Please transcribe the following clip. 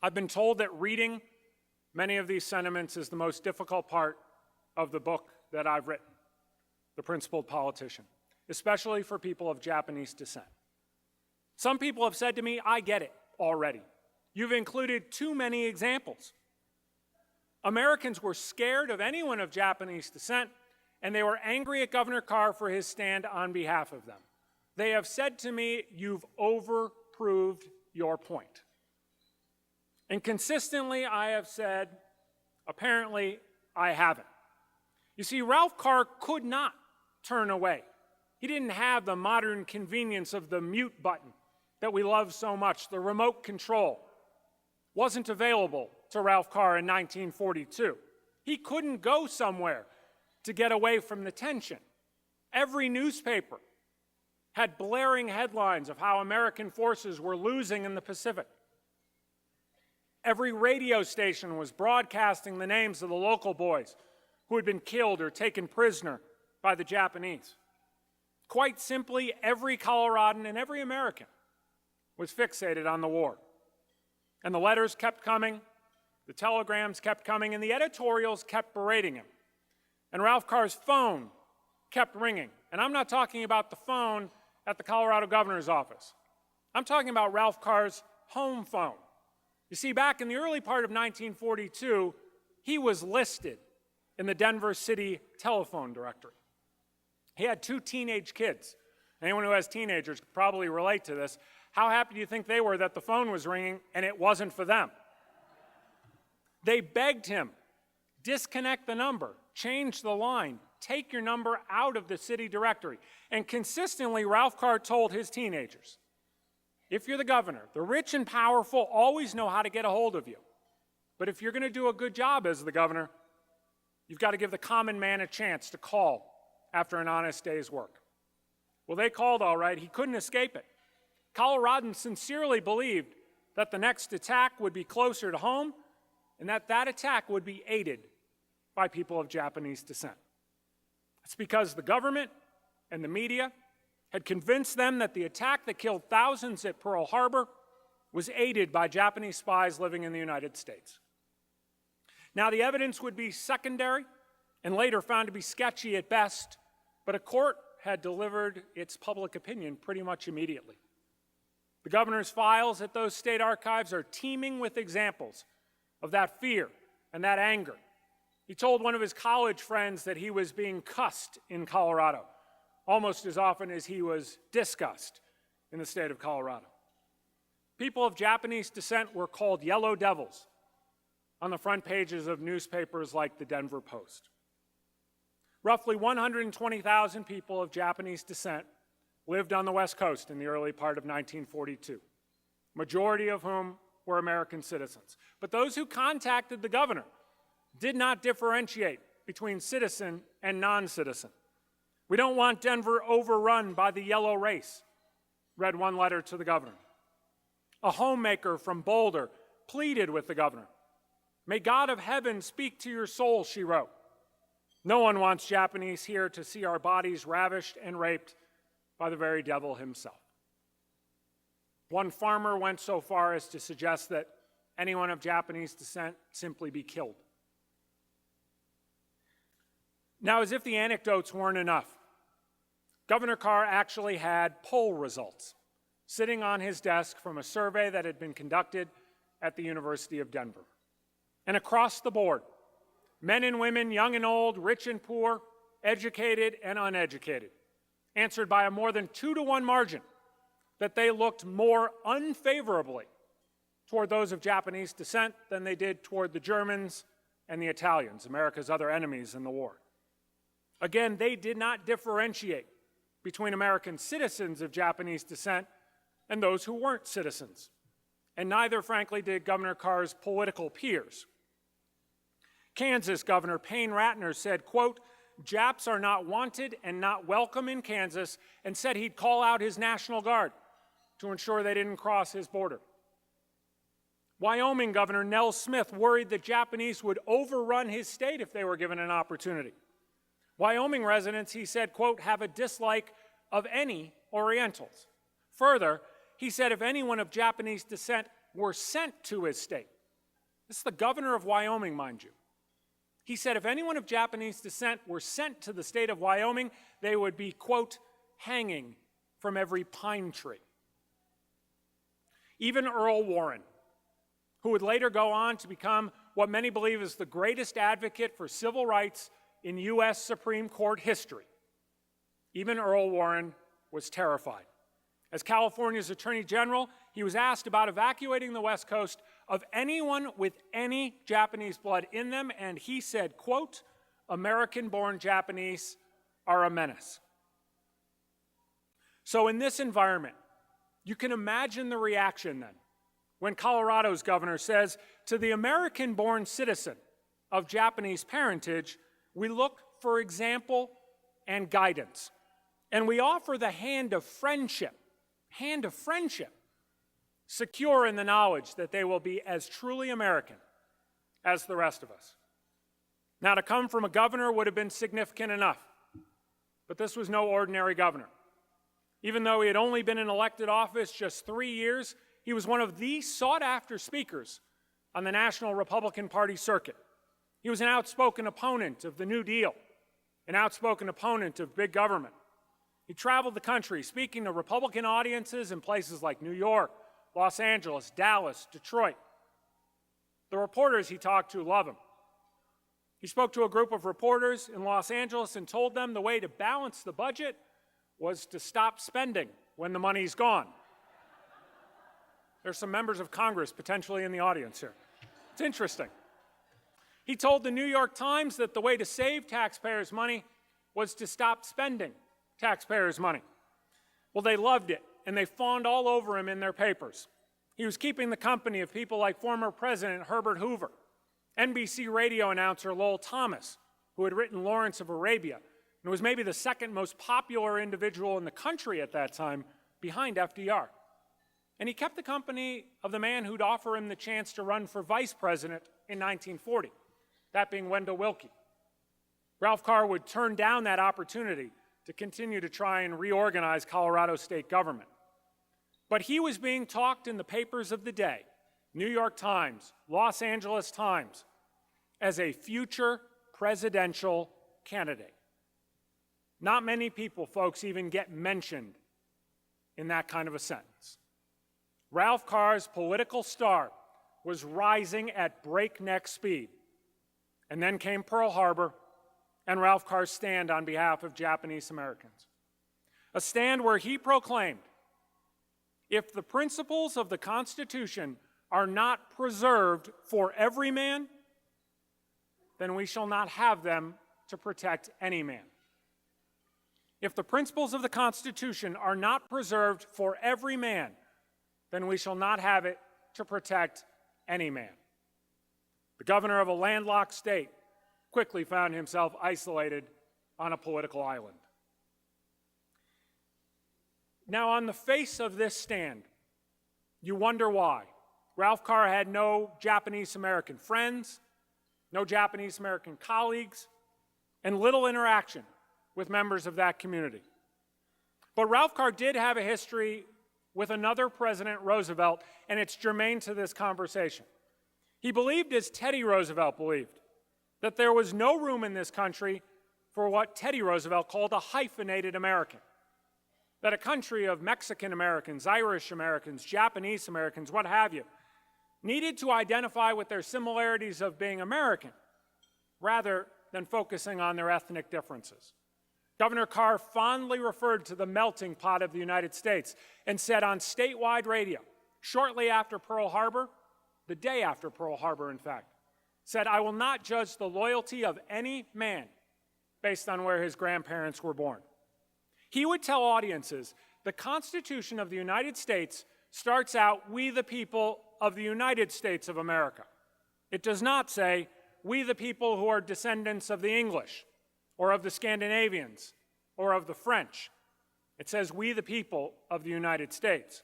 I've been told that reading many of these sentiments is the most difficult part of the book that I've written, The Principled Politician, especially for people of Japanese descent. Some people have said to me, I get it already. You've included too many examples. Americans were scared of anyone of Japanese descent, and they were angry at Governor Carr for his stand on behalf of them. They have said to me, you've overproved your point. And consistently, I have said, apparently, I haven't. You see, Ralph Carr could not turn away. He didn't have the modern convenience of the mute button that we love so much. The remote control wasn't available to Ralph Carr in 1942. He couldn't go somewhere to get away from the tension. Every newspaper had blaring headlines of how American forces were losing in the Pacific. Every radio station was broadcasting the names of the local boys who had been killed or taken prisoner by the Japanese. Quite simply, every Coloradan and every American was fixated on the war. And the letters kept coming, the telegrams kept coming, and the editorials kept berating him. And Ralph Carr's phone kept ringing. And I'm not talking about the phone at the Colorado governor's office. I'm talking about Ralph Carr's home phone. You see, back in the early part of 1942, he was listed in the Denver City telephone directory. He had 2 teenage kids. Anyone who has teenagers could probably relate to this. How happy do you think they were that the phone was ringing and it wasn't for them? They begged him, disconnect the number, change the line, take your number out of the city directory. And consistently, Ralph Carr told his teenagers, if you're the governor, the rich and powerful always know how to get a hold of you. But if you're going to do a good job as the governor, you've got to give the common man a chance to call after an honest day's work. Well, they called all right. He couldn't escape it. Coloradans sincerely believed that the next attack would be closer to home and that that attack would be aided by people of Japanese descent. It's because the government and the media had convinced them that the attack that killed thousands at Pearl Harbor was aided by Japanese spies living in the United States. Now, the evidence would be secondary and later found to be sketchy at best, but a court had delivered its public opinion pretty much immediately. The governor's files at those state archives are teeming with examples of that fear and that anger. He told one of his college friends that he was being cussed in Colorado, almost as often as he was discussed in the state of Colorado. People of Japanese descent were called yellow devils on the front pages of newspapers like the Denver Post. Roughly 120,000 people of Japanese descent lived on the West Coast in the early part of 1942, majority of whom were American citizens. But those who contacted the governor did not differentiate between citizen and non-citizen. We don't want Denver overrun by the yellow race, read one letter to the governor. A homemaker from Boulder pleaded with the governor. May God of heaven speak to your soul, she wrote. No one wants Japanese here to see our bodies ravished and raped by the very devil himself. One farmer went so far as to suggest that anyone of Japanese descent simply be killed. Now, as if the anecdotes weren't enough, Governor Carr actually had poll results sitting on his desk from a survey that had been conducted at the University of Denver. And across the board, men and women, young and old, rich and poor, educated and uneducated, answered by a more than 2-to-1 margin that they looked more unfavorably toward those of Japanese descent than they did toward the Germans and the Italians, America's other enemies in the war. Again, they did not differentiate between American citizens of Japanese descent and those who weren't citizens. And neither, frankly, did Governor Carr's political peers. Kansas Governor Payne Ratner said, quote, Japs are not wanted and not welcome in Kansas, and said he'd call out his National Guard to ensure they didn't cross his border. Wyoming Governor Nell Smith worried that Japanese would overrun his state if they were given an opportunity. Wyoming residents, he said, quote, have a dislike of any Orientals. Further, he said if anyone of Japanese descent were sent to his state, This is the governor of Wyoming, mind you. He said if anyone of Japanese descent were sent to the state of Wyoming, they would be, quote, hanging from every pine tree. Even Earl Warren, who would later go on to become what many believe is the greatest advocate for civil rights in U.S. Supreme Court history, even Earl Warren was terrified. As California's Attorney General, he was asked about evacuating the West Coast of anyone with any Japanese blood in them, and he said, quote, American-born Japanese are a menace. So in this environment, you can imagine the reaction then when Colorado's governor says, to the American-born citizen of Japanese parentage, we look for example and guidance, and we offer the hand of friendship, secure in the knowledge that they will be as truly American as the rest of us. Now, to come from a governor would have been significant enough, but this was no ordinary governor. Even though he had only been in elected office just 3 years, he was one of the sought-after speakers on the National Republican Party circuit. He was an outspoken opponent of the New Deal, an outspoken opponent of big government. He traveled the country speaking to Republican audiences in places like New York, Los Angeles, Dallas, Detroit. The reporters he talked to love him. He spoke to a group of reporters in Los Angeles and told them the way to balance the budget was to stop spending when the money's gone. There's some members of Congress potentially in the audience here. It's interesting. He told the New York Times that the way to save taxpayers' money was to stop spending taxpayers' money. Well, they loved it, and they fawned all over him in their papers. He was keeping the company of people like former President Herbert Hoover, NBC radio announcer Lowell Thomas, who had written Lawrence of Arabia, and was maybe the second most popular individual in the country at that time, behind FDR. And he kept the company of the man who'd offer him the chance to run for vice president in 1940, that being Wendell Willkie. Ralph Carr would turn down that opportunity to continue to try and reorganize Colorado state government. But he was being talked in the papers of the day, New York Times, Los Angeles Times, as a future presidential candidate. Not many people, folks, even get mentioned in that kind of a sentence. Ralph Carr's political star was rising at breakneck speed. And then came Pearl Harbor and Ralph Carr's stand on behalf of Japanese Americans. A stand where he proclaimed, if the principles of the Constitution are not preserved for every man, then we shall not have them to protect any man. If the principles of the Constitution are not preserved for every man, then we shall not have it to protect any man. The governor of a landlocked state quickly found himself isolated on a political island. Now, on the face of this stand, you wonder why. Ralph Carr had no Japanese American friends, no Japanese American colleagues, and little interaction with members of that community. But Ralph Carr did have a history with another President Roosevelt, and it's germane to this conversation. He believed, as Teddy Roosevelt believed, that there was no room in this country for what Teddy Roosevelt called a hyphenated American. That a country of Mexican Americans, Irish Americans, Japanese Americans, what have you, needed to identify with their similarities of being American, rather than focusing on their ethnic differences. Governor Carr fondly referred to the melting pot of the United States and said on statewide radio, shortly after Pearl Harbor, the day after Pearl Harbor, in fact, said, I will not judge the loyalty of any man based on where his grandparents were born. He would tell audiences, the Constitution of the United States starts out, we the people of the United States of America. It does not say, we the people who are descendants of the English, or of the Scandinavians, or of the French. It says, we the people of the United States.